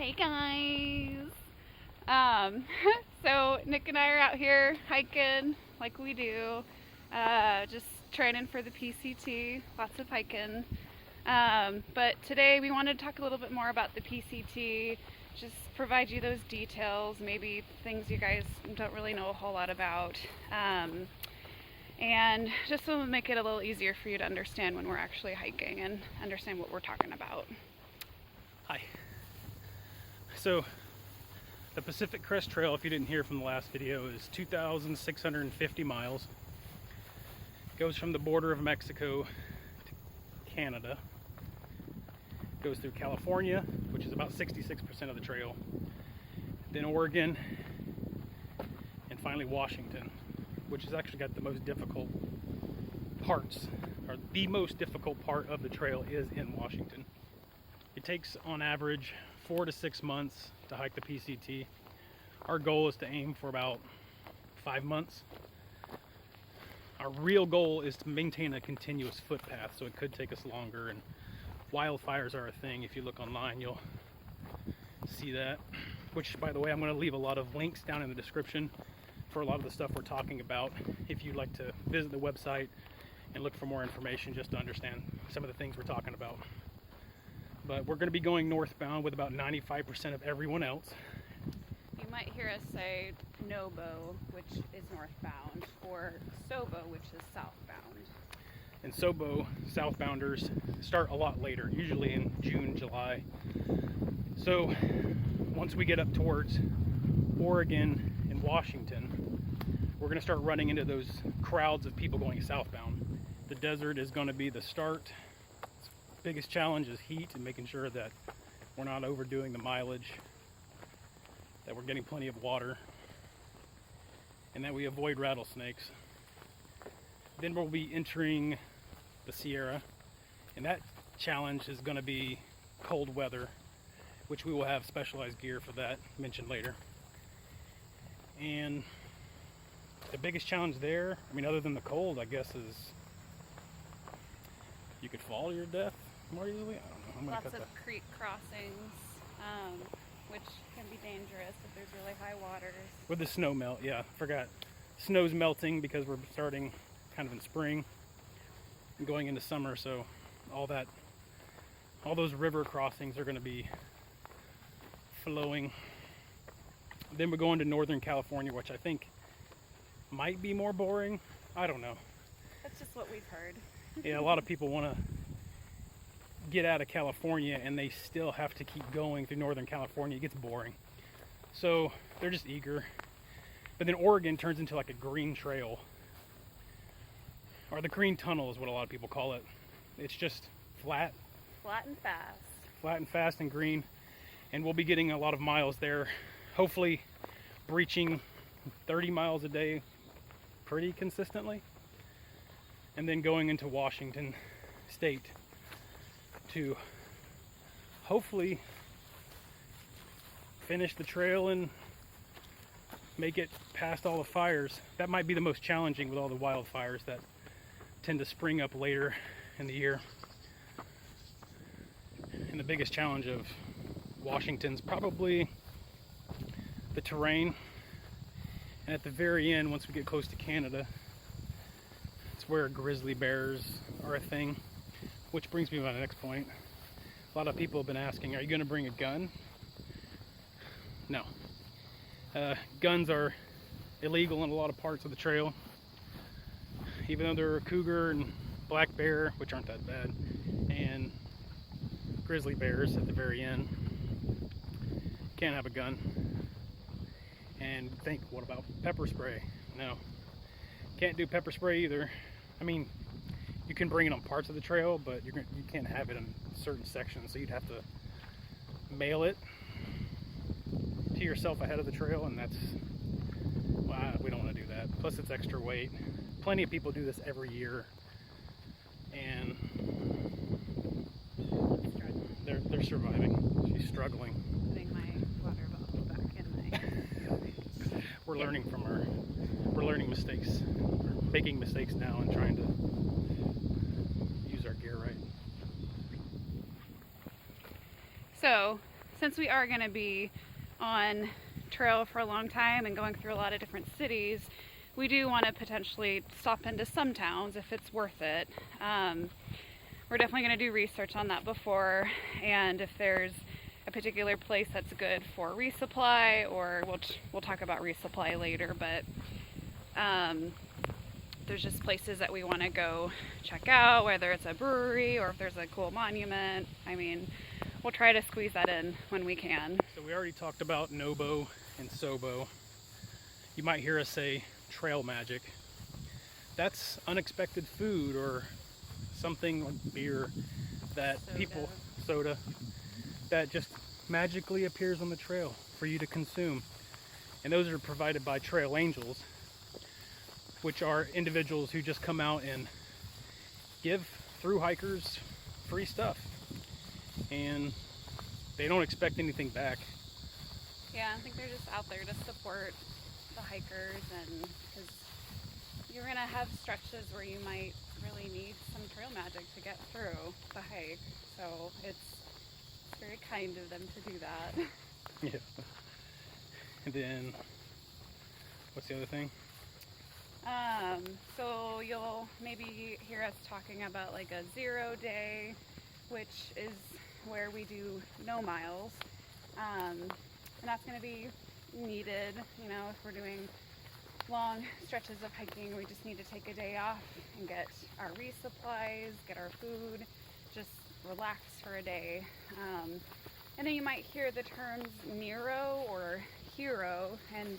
Hey guys! So Nick and I are out here hiking like we do, just training for the PCT, lots of hiking. But today we wanted to talk a little bit more about the PCT, just provide you those details, maybe things you guys don't really know a whole lot about, and just to make it a little easier for you to understand when we're actually hiking and understand what we're talking about. Hi. So the Pacific Crest Trail, if you didn't hear from the last video, is 2,650 miles. It goes from the border of Mexico to Canada. It goes through California, which is about 66% of the trail, then Oregon, and finally Washington, which has actually got the most difficult parts, or the most difficult part of the trail is in Washington. It takes on average 4 to 6 months to hike the PCT. Our goal is to aim for about 5 months. Our real goal is to maintain a continuous footpath, so it could take us longer, and wildfires are a thing. If you look online, you'll see that, which, by the way, I'm going to leave a lot of links down in the description for a lot of the stuff we're talking about if you'd like to visit the website and look for more information just to understand some of the things we're talking about. But we're going to be going northbound with about 95% of everyone else. You might hear us say Nobo, which is northbound, or Sobo, which is southbound. And Sobo southbounders start a lot later, usually in June, July. So once we get up towards Oregon and Washington, we're going to start running into those crowds of people going southbound. The desert is going to be the start. Biggest challenge is heat and making sure that we're not overdoing the mileage, that we're getting plenty of water, and that we avoid rattlesnakes. Then we'll be entering the Sierra, and that challenge is going to be cold weather, which we will have specialized gear for that, mentioned later. And the biggest challenge there, I mean, other than the cold, I guess, is you could fall to your death more easily. I don't know. I'm Lots of creek crossings, which can be dangerous if there's really high waters. With the snow melt, yeah, forgot. Snow's melting because we're starting kind of in spring and going into summer, so all those river crossings are going to be flowing. Then we're going to Northern California, which I think might be more boring. I don't know. That's just what we've heard. Yeah, a lot of people want to get out of California and they still have to keep going through Northern California. It gets boring. So they're just eager. But then Oregon turns into like a green trail. Or the green tunnel is what a lot of people call it. It's just flat. Flat and fast. Flat and fast and green. And we'll be getting a lot of miles there. Hopefully breaching 30 miles a day pretty consistently. And then going into Washington State to hopefully finish the trail and make it past all the fires. That might be the most challenging with all the wildfires that tend to spring up later in the year. And the biggest challenge of Washington's probably the terrain. And at the very end, once we get close to Canada, it's where grizzly bears are a thing. Which brings me to my next point. A lot of people have been asking, are you going to bring a gun? No. Guns are illegal in a lot of parts of the trail. Even though there are cougar and black bear, which aren't that bad, and grizzly bears at the very end, can't have a gun. And think, what about pepper spray? No. Can't do pepper spray either. I mean, you can bring it on parts of the trail, but you can't have it in certain sections, so you'd have to mail it to yourself ahead of the trail, and that's, well, we don't want to do that. Plus it's extra weight. Plenty of people do this every year, and they're surviving. She's struggling. Putting my water bottle back in my... We're learning mistakes. We're making mistakes now and trying to use our gear right. So since we are going to be on trail for a long time and going through a lot of different cities, we do want to potentially stop into some towns if it's worth it. We're definitely going to do research on that before, and if there's a particular place that's good for resupply, or we'll talk about resupply later, but there's just places that we want to go check out, whether it's a brewery or if there's a cool monument. I mean, we'll try to squeeze that in when we can. So we already talked about Nobo and Sobo. You might hear us say trail magic. That's unexpected food or something like beer that soda, that just magically appears on the trail for you to consume. And those are provided by trail angels, which are individuals who just come out and give through hikers free stuff. And they don't expect anything back. Yeah, I think they're just out there to support the hikers, and because you're gonna have stretches where you might really need some trail magic to get through the hike. So it's very kind of them to do that. Yeah. And then, what's the other thing? So you'll maybe hear us talking about like a 0 day, which is where we do no miles. And that's going to be needed, you know, if we're doing long stretches of hiking. We just need to take a day off and get our resupplies, get our food, just relax for a day. And then you might hear the terms Nero or hero, and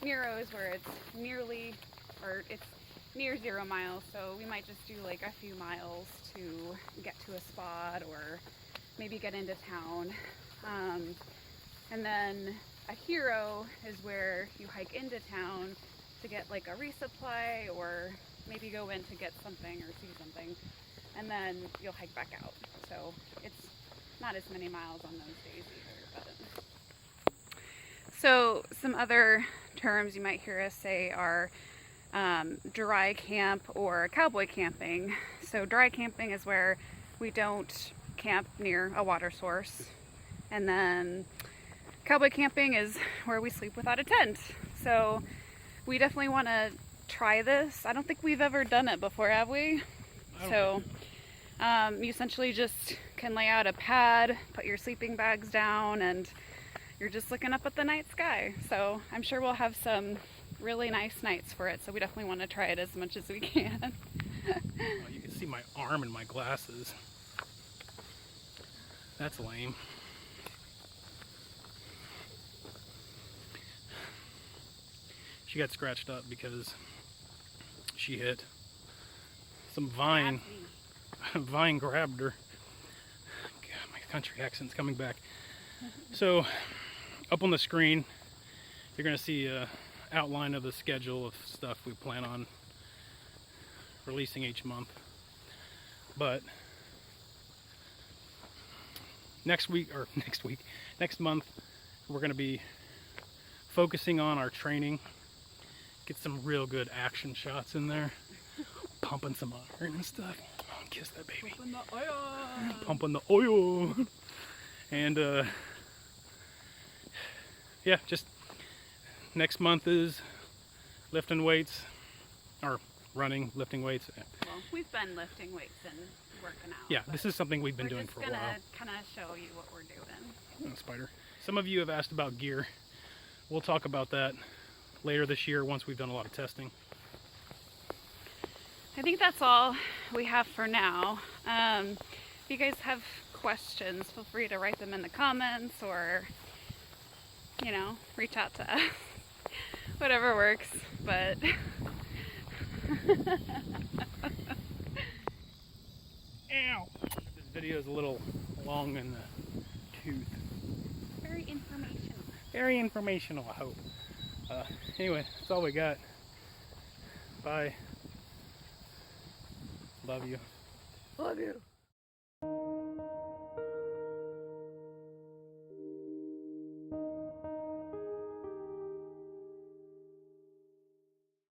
Nero is where it's nearly, or it's near 0 miles, so we might just do like a few miles to get to a spot or maybe get into town. And then a hero is where you hike into town to get like a resupply or maybe go in to get something or see something, and then you'll hike back out. So it's not as many miles on those days either. But so some other terms you might hear us say are dry camp or cowboy camping. So dry camping is where we don't camp near a water source, and then cowboy camping is where we sleep without a tent. So we definitely want to try this. I don't think we've ever done it before, have we? So you essentially just can lay out a pad, put your sleeping bags down, and you're just looking up at the night sky. So I'm sure we'll have some really nice nights for it, so we definitely want to try it as much as we can. Oh, you can see my arm in my glasses. That's lame. She got scratched up because she hit some vine. Vine grabbed her. God, my country accent's coming back. So up on the screen you're going to see a outline of the schedule of stuff we plan on releasing each month. But next month we're going to be focusing on our training. Get some real good action shots in there. Pumping some iron and stuff. Oh, kiss that baby. Pumping the oil. Pumping the oil. And yeah, just next month is lifting weights, or running, lifting weights. Well, we've been lifting weights and working out. Yeah, this is something we've been doing for a while. We're just gonna kind of show you what we're doing. Oh, spider. Some of you have asked about gear. We'll talk about that later this year once we've done a lot of testing. I think that's all we have for now. If you guys have questions, feel free to write them in the comments, or, you know, reach out to us. Whatever works, but Ow! This video is a little long in the tooth. very informational. Very informational, I hope. Anyway, that's all we got. Bye. Love you. Love you.